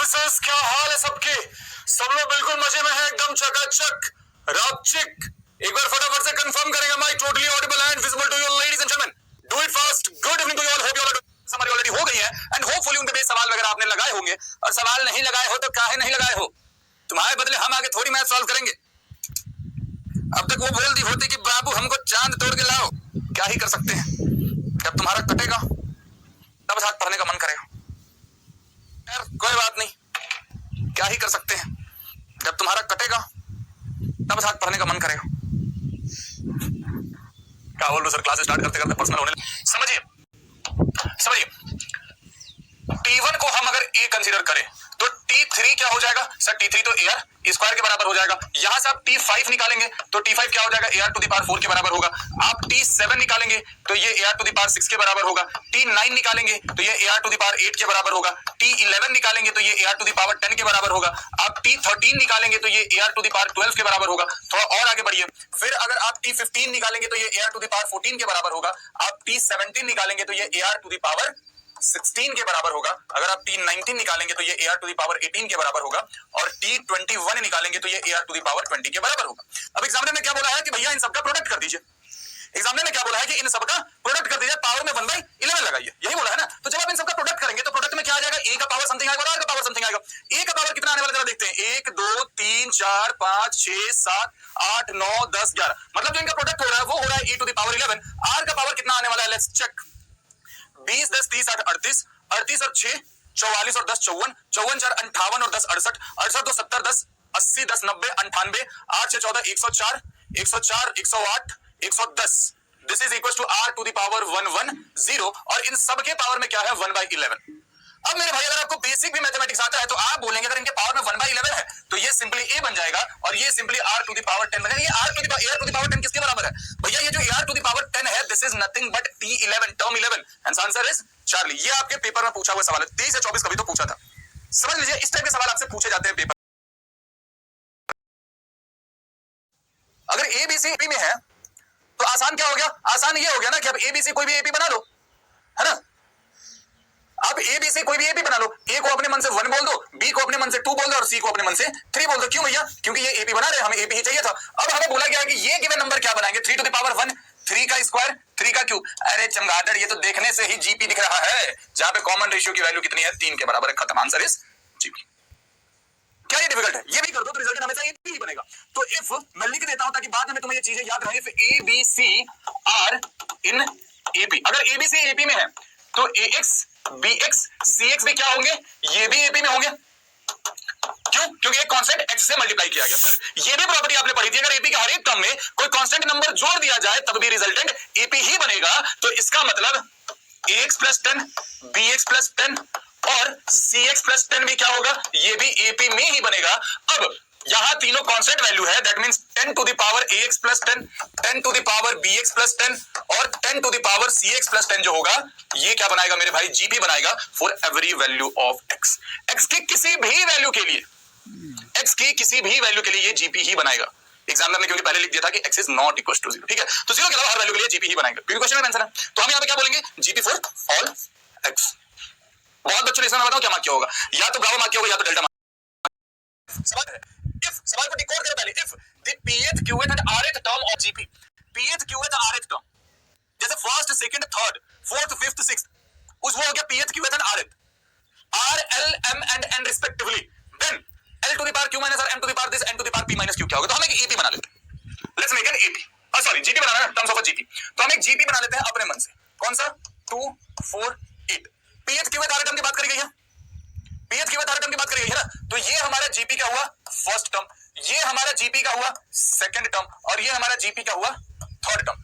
Mrs, क्या हाल है सबके? सब लोग बिल्कुल मजे में है, एकदम चकाचक रापचिक। एक बार फटाफट से कंफर्म करेंगे mic totally audible and visible to you ladies and gentleman. Do it fast. Good evening to you all, hope you all हमारी ऑलरेडी हो गई है एंड होपफुली उनके बेस सवाल वगैरह आपने लगाए होंगे, और सवाल नहीं लगाए हो तो काहे नहीं लगाए हो? तुम्हारे बदले हम आगे थोड़ी मैथ सॉल्व करेंगे। अब तक वो बोल दी होती कि बाबू हमको चांद तोड़ के लाओ, क्या ही कर सकते हैं। जब तुम्हारा कटेगा तब साथ पढ़ने का मन करेगा। यार कोई बात नहीं, क्या ही कर सकते हैं। जब तुम्हारा कटेगा तब साथ पढ़ने का मन करेगा। क्या बोल रहे सर, क्लास स्टार्ट करते करते पर्सनल होने। समझिए T1 को हम अगर A कंसीडर करें तो T3 क्या हो जाएगा सर? T3 तो AR स्क्वायर के बराबर हो जाएगा। यहां से आप T5 निकालेंगे तो T5 क्या हो जाएगा? AR टू द पावर 4 के बराबर होगा। आप T7 निकालेंगे तो ये AR टू द पावर 6 के बराबर होगा। T9 निकालेंगे तो ये AR टू द पावर 8 के बराबर होगा। T11 निकालेंगे तो ये AR टू द पावर 10 के बराबर होगा। आप T13 निकालेंगे तो ये AR टू द पावर 12 के बराबर होगा। थोड़ा और आगे बढ़िए, फिर अगर आप T15 निकालेंगे तो ये AR टू द पावर 14 के बराबर होगा। आप T17 निकालेंगे तो ये AR टू द पावर 16 के बराबर होगा। अगर आप T19 निकालेंगे तो ये AR टू द पावर 18 के बराबर होगा, और T21 निकालेंगे तो ये AR टू द पावर 20 के बराबर होगा। अब एग्जामिनर ने क्या बोला है कि भैया इन सबका प्रोडक्ट कर दीजिए। एग्जामिनर ने क्या बोला है कि इन सबका प्रोडक्ट कर दीजिए, पावर में 1/11 लगाइए, यही बोला है ना। तो जब आप इन सबका प्रोडक्ट करेंगे तो प्रोडक्ट में क्या आ जाएगा? A का पावर समथिंग आएगा और R का पावर समथिंग आएगा। A का पावर कितना आने वाला जरा देखते हैं। 1 2 3 4 5 6 7 8 9 10 11, मतलब जो इनका प्रोडक्ट हो रहा है वो हो रहा है E to the power 11। R का पावर कितना आने वाला है? Let's check. 20 10 30 8 38, 38 और 6 44 और 10 54, 54 4 58 और 10 68, 68 2 70 10 80 10 90 98, 8 6 14 104, 104 108 110। This is equal to R to the power 110, और इन सब के पावर में क्या है? 1/11। अब मेरे भाई अगर आपको बेसिक भी मैथमेटिक्स आता है तो आप बोलेंगे अगर इनके पावर में 1/11 है तो ये सिंपली A बन जाएगा, और ये simply R to the power 10 बन जाएगा। ये AR टू द पावर 10 किसके बराबर है भैया? ये जो AR टू द पावर 10 है, this is nothing but T11 term 11, and answer is Charlie. ये आपके पेपर में पूछा हुआ सवाल है, 23 या 24 कभी तो पूछा था। समझ लीजिए इस टाइप के सवाल आपसे पूछे जाते हैं पेपर। अगर ABC में है तो आसान क्या हो गया? आसान ये हो गया ना कि अब ABC कोई भी AP बना लो, है ना। अब ABC कोई भी AP बना लो। A को अपने मन से 1 बोल दो, B को अपने मन से 2 बोल दो, और C को अपने मन से 3 बोल दो। क्यों भैया? क्योंकि ये AP बना रहे, हमें AP ही चाहिए था। अब हमें बोला गया कि ये गिवन नंबर क्या बनाएंगे? 3 टू द पावर 1, 3 का स्क्वायर 3 का क्यूब। अरे चमगादड़, ये तो देखने से ही GP दिख रहा है, जहां पे कॉमन रेशियो की वैल्यू कितनी है? 3 के बराबर है। खत्म, आंसर इज GP। क्या ये डिफिकल्ट है? ये भी कर दो तो रिजल्ट हमेशा AP ही बनेगा। तो इफ मैं लिख देता हूं ताकि बाद में तुम्हें ये चीजें याद रहे, if ABC are in AP, अगर ABC AP में है तो AX BX CX भी क्या होंगे? ये भी AP में होंगे। क्यों? क्योंकि एक कांस्टेंट x से मल्टीप्लाई किया गया। फिर ये भी प्रॉपर्टी आपने पढ़ी थी, अगर AP के हर एक टर्म में कोई कांस्टेंट नंबर जोड़ दिया जाए तब भी रिजल्टेंट AP ही बनेगा। तो इसका मतलब AX + 10 BX + 10 और CX + 10 भी क्या होगा? ये भी AP में ही बनेगा। अब यहां तीनों कांस्टेंट वैल्यू है, that means 10 to the power AX + 10, 10 to the power BX + 10 और 10 टू द पावर CX + 10 जो होगा ये क्या बनाएगा मेरे भाई? GP बनाएगा for every value of x। x की किसी भी वैल्यू के लिए, x की किसी भी वैल्यू के लिए ये GP ही बनाएगा। एग्जामिनर ने क्योंकि पहले लिख दिया था कि x is not equal to 0, ठीक है, तो 0 के अलावा हर वैल्यू के लिए GP ही बनाएगा, क्योंकि क्वेश्चन में मेंशन है। तो हम यहां पे क्या बोलेंगे? GP for all x। बहुत बच्चों ने इसमें बताओ क्या मार्क किया होगा? या तो ब्रावो मार्क किया होगा या तो डेल्टा मार्क। सवाल है, इफ सवाल को डिकोड करो पहले। If the pth qth and rth term of GP, pth qth rth term, जैसे first second third fourth fifth sixth, उस वो हो गया pth qth and rth, r l m and n respectively, then l to the power q minus r m to the power this n to the power p minus q क्या होगा? तो हम एक AP बना लेते हैं। Let's make an AP, sorry GP बनाना है, terms of GP। तो हम एक GP बना लेते हैं अपने मन से। कौन सा? 2 4 8। pth qth rth टर्म की बात करी गई है, pth qth rth टर्म की बात करी गई है ना। तो ये हमारा GP क्या हुआ? First term. ये हमारा GP का हुआ सेकंड टर्म, और ये हमारा GP का हुआ third term.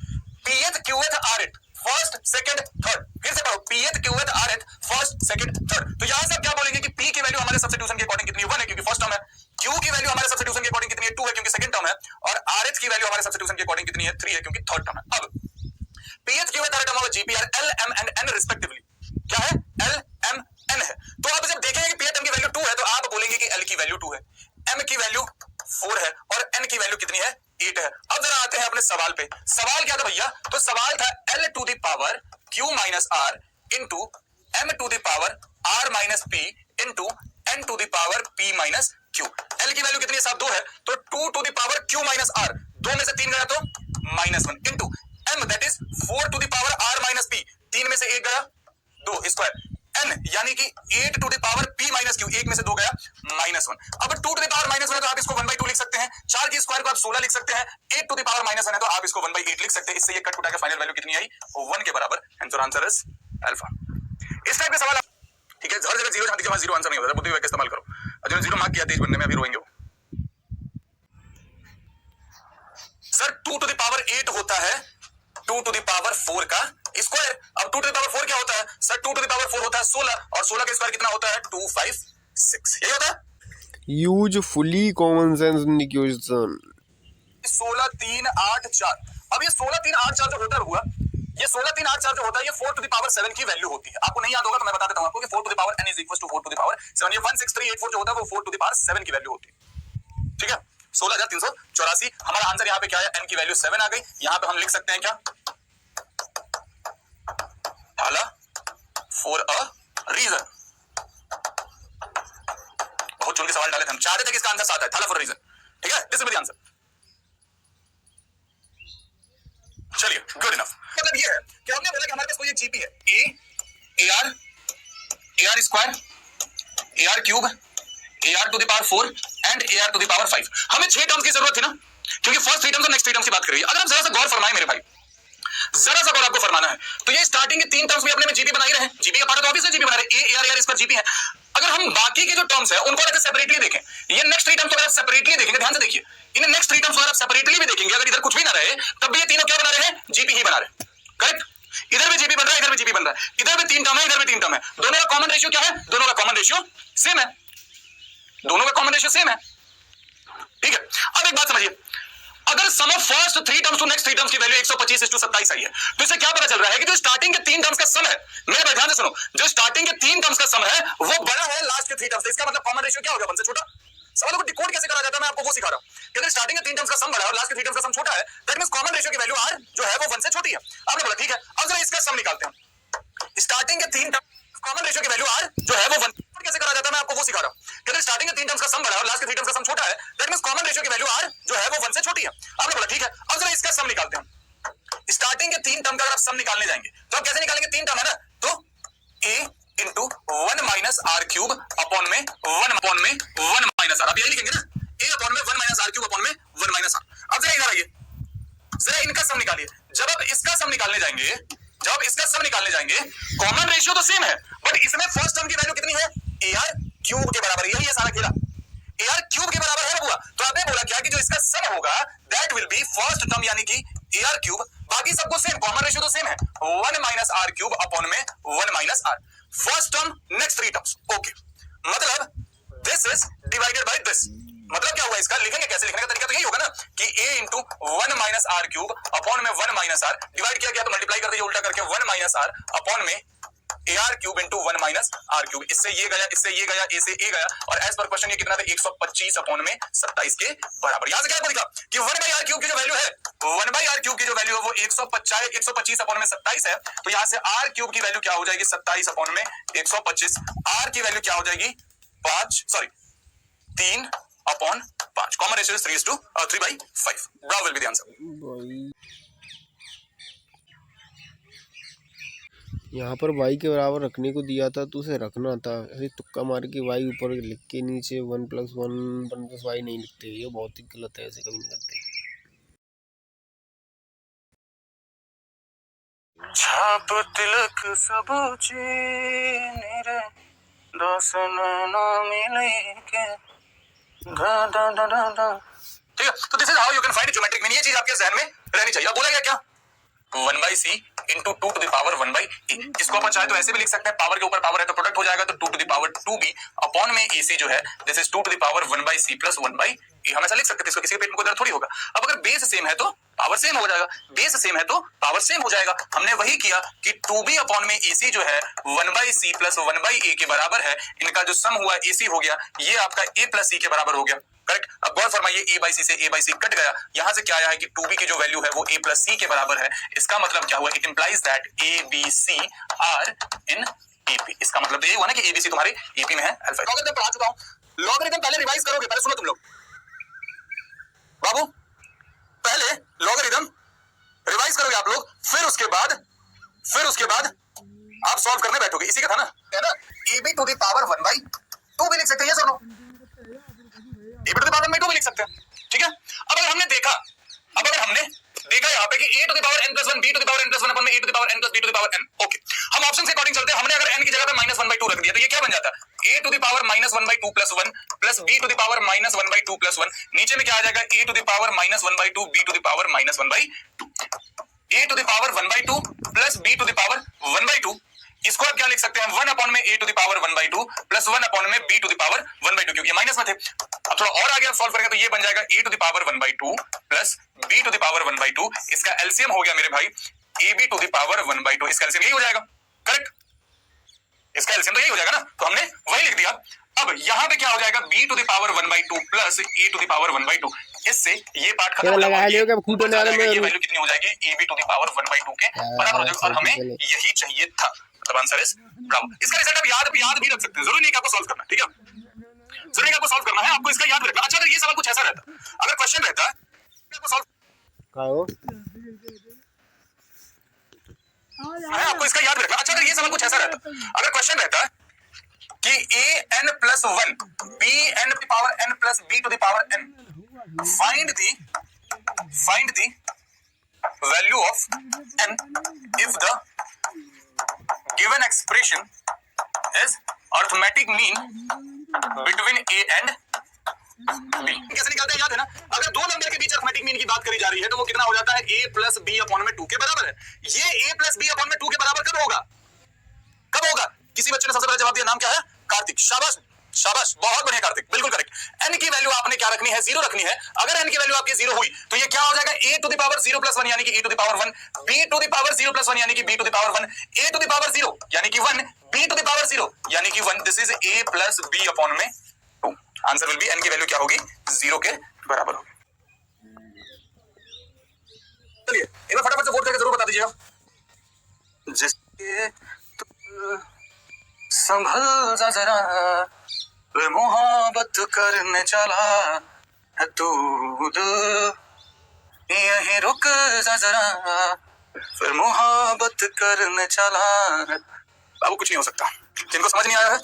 pth qth rth first second third, फिर से पढ़ो, pth qth rth first second third. तो यहां से आप क्या बोलेंगे कि p की वैल्यू हमारे सब्स्टिट्यूशन के अकॉर्डिंग कितनी है? 1 है क्योंकि फर्स्ट टर्म है। q की वैल्यू हमारे सब्स्टिट्यूशन के अकॉर्डिंग कितनी है? 2 है क्योंकि सेकंड टर्म है। और rh की वैल्यू हमारे सब्स्टिट्यूशन के अकॉर्डिंग कितनी है? 3 है क्योंकि थर्ड टर्म है। अब pth qth rth term of GP are l m and n respectively क्या है? l m n है। तो आप जब देखेंगे कि pth m की वैल्यू 2 है तो आप बोलेंगे कि l की वैल्यू 2 है, m की वैल्यू 4 है और n की वैल्यू कितनी है? 8 है। अब जरा आते हैं अपने सवाल पे। सवाल क्या था भैया? तो सवाल था l to the power q minus r into m to the power r minus p into n to the power p minus q। l की वैल्यू कितनी है साहब 2 है, तो 2 to the power q minus r, 2 में से 3 गया तो -1 into m that is 4 to the power r minus p, 3 में से 1 गया 2 स्क्वायर, n यानी कि 8 to the power p minus q, 1 में से 2 गया -1। अब 2 टू द पावर -1 है तो आप इसको 1/2 लिख सकते हैं, 4 की स्क्वायर को आप 16 लिख सकते हैं, 8 टू द पावर -1 है तो आप इसको 1/8 लिख सकते हैं। इससे ये कट उठा के फाइनल वैल्यू कितनी आई 1 के बराबर, एंड आंसर इज अल्फा। इस टाइप के सवाल, ठीक है, हर जगह जीरो, जहां जीरो आंसर नहीं होता, बुद्धि विवेक इस्तेमाल करो। जो जीरो मार्क किया तेज बनने में अभी रोएंगे वो। सर 2 टू द पावर 8 होता है 2 टू द पावर 4 का स्क्वायर। अब 2 टू द पावर 4 क्या होता है सर, 2 टू द पावर 4 होता है 16, और 16 का स्क्वायर कितना होता है 256, यही होता है। Use fully common sense equation. 16 3 8 4, अब ये 16 3 8 4 जो होता हुआ, ये 16 3 8 4 जो होता है ये 4 टू द पावर 7 की वैल्यू होती है। आपको नहीं याद होगा तो मैं बता देता हूं आपको कि 4 to the power n is equal to 4 to the power 7, ये 16384 जो होता है वो 4 टू द पावर 7 की वैल्यू होती है, ठीक है। 16384, हमारा आंसर यहाँ पे क्या है, n की वैल्यू 7 आ गई। यहाँ पे हम लिख सकते हैं क्या, थाला फॉर अ रीजन। बहुत चुन के सवाल डाले थे हम, चाह रहे थे कि इसका आंसर 7 है, थाला फॉर रीजन, ठीक है, this will be the answer. चलिए गुड इनफ। मतलब ये है कि हमने बोला कि हमारे पास कोई एक जीपी है, a r square, a r cube, a r to the power 4 and a r to the power 5। हमें 6 टर्म्स की जरूरत थी ना, क्योंकि फर्स्ट 3 टर्म्स और नेक्स्ट 3 टर्म्स की बात कर रही है। अगर हम जरा सा गौर फरमाएं मेरे भाई, जरा सा गौर आपको फरमाना है, तो ये स्टार्टिंग के 3 टर्म्स भी अपने में जीपी बना ही रहे, जीपी का पार्ट तो ऑब्वियसली जीपी बना रहे, ए आर इस पर जीपी है। अगर हम बाकी के जो टर्म्स है उनको अगर सेपरेटली देखें, ये नेक्स्ट 3 टर्म्स को अगर आप सेपरेटली देखेंगे, ध्यान से देखिए, इन नेक्स्ट 3 टर्म्स को अगर आप सेपरेटली भी देखेंगे, अगर इधर कुछ भी ना रहे तब भी ये तीनों क्या बना रहे हैं, जीपी ही बना रहे हैं, करेक्ट। इधर भी जीपी बन रहा है, इधर भी जीपी बन रहा है, इधर भी 3 टर्म है, इधर भी 3 टर्म है, दोनों का कॉमन रेशियो क्या है, दोनों का कॉमन रेशियो सेम है, दोनों का कॉमन रेशियो सेम है, ठीक है। अब एक बात समझिए, अगर sum of first 3 terms to next 3 terms की वैल्यू 125:27 आई है, तो इससे क्या पता चल रहा है कि जो स्टार्टिंग के 3 टर्म्स का सम है, मेरे भाई ध्यान से सुनो, जो स्टार्टिंग के 3 टर्म्स का सम है वो बड़ा है लास्ट के 3 टर्म्स से। इसका मतलब कॉमन रेशियो क्या होगा, 1 से छोटा। सवालों को डिकोड कैसे करा जाता है मैं आपको वो सिखा रहा हूं, कि अगर स्टार्टिंग के 3 टर्म्स का सम बड़ा है और लास्ट के 3 टर्म्स का सम छोटा है, दैट मींस कॉमन रेशियो की वैल्यू r जो है वो 1 से छोटी है। आपने बोला ठीक है, अब जरा इसका सम निकालते हैं। स्टार्टिंग के 3 टर्म्स कॉमन रेशियो की वैल्यू r जो है वो 1 कैसे करा जाता है मैं आपको वो सिखा रहा हूं, कि अगर स्टार्टिंग के 3 टर्म्स का सम बड़ा है और लास्ट के 3 टर्म्स का सम छोटा है, दैट मींस कॉमन रेशियो की वैल्यू r जो है वो 1 से छोटी है। आपने बोला ठीक है, अब जरा इसका सम निकालते हैं। स्टार्टिंग के 3 टर्म का अगर आप सम निकालने जाएंगे तो आप कैसे निकालेंगे, 3 टर्म है ना, तो a into 1 minus r cube upon में 1 माइनस आर, आप यही लिखेंगे ना, a अपॉन में 1 माइनस आर क्यूब अपॉन में 1 माइनस आर। अब जरा इधर आइए, जरा इनका सम निकालिए। जब आप इसका सम निकालने जाएंगे, कॉमन रेशियो तो सेम है, बट इसमें फर्स्ट टर्म की वैल्यू कितनी है, ए आर क्यूब के बराबर, यही है सारा खेला, ए आर क्यूब के बराबर है हुआ। तो आपने बोला क्या कि जो इसका सम होगा that will be first term यानी कि ए आर क्यूब, बाकी सबको सेम, कॉमन रेशियो तो सेम है, 1 माइनस आर क्यूब अपॉन में 1 minus r, first term next 3 terms, okay. मतलब this is divided by this, मतलब क्या हुआ इसका, लिखेंगे कैसे, लिखने का तरीका तो यही होगा ना कि a into 1 minus r cube upon में 1 माइनस आर, डिवाइड किया गया तो मल्टीप्लाई कर दीजिए उल्टा करके 1 माइनस आर अपॉन में a r cube into 1 minus r cube. इससे ये गया, इससे ये गया, ए से ए गया, और एज पर क्वेश्चन ये कितना था, 125 अपॉन में 27 के बराबर। यहां से क्या लिखा कि 1 बाई आर क्यूब की जो वैल्यू है, 1 बाई आर क्यूब की जो वैल्यू है वो 125 अपॉन में 27 है, तो यहां से आर क्यूब की वैल्यू क्या हो जाएगी, 27 अपॉन में 125, आर की वैल्यू क्या हो जाएगी 3 upon 5, common ratio is 3/5, brow will be the answer. यहाँ पर y के बराबर रखने को दिया था तो उसे रखना था, ऐसे तुक्का मार के y ऊपर लिख के नीचे 1 + 1 y नहीं लिखते, ये बहुत ही गलत है, ऐसे कभी नहीं करते। छाप तिलक सब चीनी रे, दर्शन न मिले के दा दा दा दा दा, ठीक है। तो this is how you can find geometric mean, ये चीज आपके जहन में रहनी चाहिए। अब बोला गया क्या, 1/c into 2 to the power 1/a, इसको अपन चाहे तो ऐसे भी लिख सकते हैं, पावर के ऊपर पावर है तो प्रोडक्ट हो जाएगा, तो 2 to the power 2b upon में ac जो है this is 2 to the power 1/c plus 1/a, हम ऐसा लिख सकते थे, इसको किसी के पेट में कोई दर्द थोड़ी होगा। अब अगर बेस सेम है तो पावर सेम हो जाएगा, बेस सेम है तो पावर सेम हो जाएगा। हमने वही किया कि 2b अपॉन में ac जो है 1/c प्लस 1/a के बराबर है, इनका जो सम हुआ ac हो गया, ये आपका a प्लस c के बराबर हो गया, करेक्ट। अब गौर फरमाइए, a बाई सी से a बाई सी कट गया, यहां से क्या आया है कि 2b की जो वैल्यू है वो a प्लस c के बराबर है। इसका मतलब क्या हुआ, it implies that a b c are in EP. इसका मतलब तो ये हुआ ना कि एबीसी तुम्हारे ईपी में है अल्फा। लॉगरिथम पढ़ा चुका हूं, लॉगरिथम पहले रिवाइज करोगे, पहले सुनो तुम लोग बाबू, पहले लॉगरिथम रिवाइज करोगे आप लोग, फिर उसके बाद आप सॉल्व करने बैठोगे। इसी का था ना, है ना? ab टू द पावर 1/2 भी लिख सकते हैं, यस और no? ab to the power 1/2 भी लिख सकते हैं, ठीक है? अब अगर हमने देखा यहाँ पे कि a to the power n + 1 b to the power n + 1 upon में a to the power n + b to the power n, okay, हम ऑप्शन के अकॉर्डिंग चलते हैं। हमने अगर n की जगह पे -1/2 रख दिया तो ये क्या बन जाता है? a to the power -1/2 + 1 plus b to the power -1/2 + 1, नीचे में क्या आ जाएगा? a to the power -1/2 b to the power -1/2, a to the power 1/2 plus b to the power 1/2। इसको आप क्या लिख सकते हैं? 1 में a to the power 1/2 plus 1 में b टू द पावर 1/2, क्योंकि ये माइनस में थे। अब थोड़ा और आगे आप सॉल्व करेंगे तो ये बन जाएगा a to the power 1/2 plus b to the power 1/2। इसका एलसीएम हो गया मेरे भाई ab टू द पावर 1/2। इसका एलसीएम यही हो जाएगा, करेक्ट? इसका एलसीएम तो यही हो जाएगा ना, तो हमने वही लिख दिया। अब यहाँ पे क्या हो जाएगा? b to the power 1/2 plus a to the power 1/2। इससे ये पार्ट खत्म हो जाएगा। ये वैल्यू कितनी हो जाएगी? ab टू द पावर 1/2 के बराबर हो जाएगा, और हमें यही चाहिए था। मतलब आंसर इज ब्रावो। इसका रिजल्ट आप याद भी रख सकते हैं, जरूरी नहीं कि आपको सॉल्व करना, ठीक है? जरूरी नहीं आपको सॉल्व करना है, आपको इसका याद रखना। अच्छा, अगर ये सवाल कुछ ऐसा रहता, अगर क्वेश्चन रहता आपको सॉल्व है, आपको इसका याद रखना। अच्छा, अगर ये सवाल कुछ ऐसा रहता, अगर क्वेश्चन रहता कि an + 1 bn to the power n plus b to the power n, find the value of n if the given expression is arithmetic mean between a and b। कैसे निकालते हैं, याद है ना? अगर दो नंबर के बीच अरिथमेटिक मीन की बात करी जा रही है तो वो कितना हो जाता है? a + b/2 के बराबर है। ये a + b/2 के बराबर कब होगा? किसी बच्चे ने सबसे पहले जवाब दिया, नाम क्या है? कार्तिक। शाबाश, बहुत बढ़िया कार्तिक, बिल्कुल करेक्ट। n की वैल्यू आपने क्या रखनी है? 0 रखनी है। अगर n की वैल्यू आपकी 0 हुई तो ये क्या हो जाएगा? a टू द पावर 0 + 1 यानी कि a to the power 1, b to the power 0 + 1 यानी कि b to the power 1, a to the power 0 यानी कि 1, b टू द पावर 0 यानी कि 1। This is a + b/2। Answer will be, n की value क्या होगी? 0 के बराबर होगी। चलिए एक बार फटाफट से वोट करके जरूर बता दीजिएगा। जिसके संभल जा जरा, वे मोहब्बत करने चला है तू, यहीं रुक जा जरा, फिर मोहब्बत करने चला है। बाबू कुछ नहीं हो सकता, जिनको समझ नहीं आया है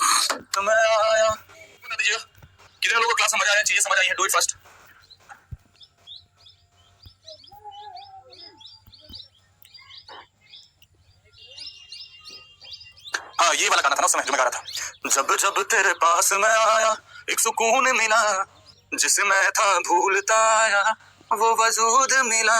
तो मैं आया। बता दीजिएगा कितने लोगों को क्लास में मजा आया, चीजें समझ आई है? Do it first. हाँ, ये वाला गाना था ना उस समय जो मैं गा रहा था। जब जब तेरे पास मैं आया एक सुकून मिला, जिसे मैं था भूलता आया वो वजूद मिला।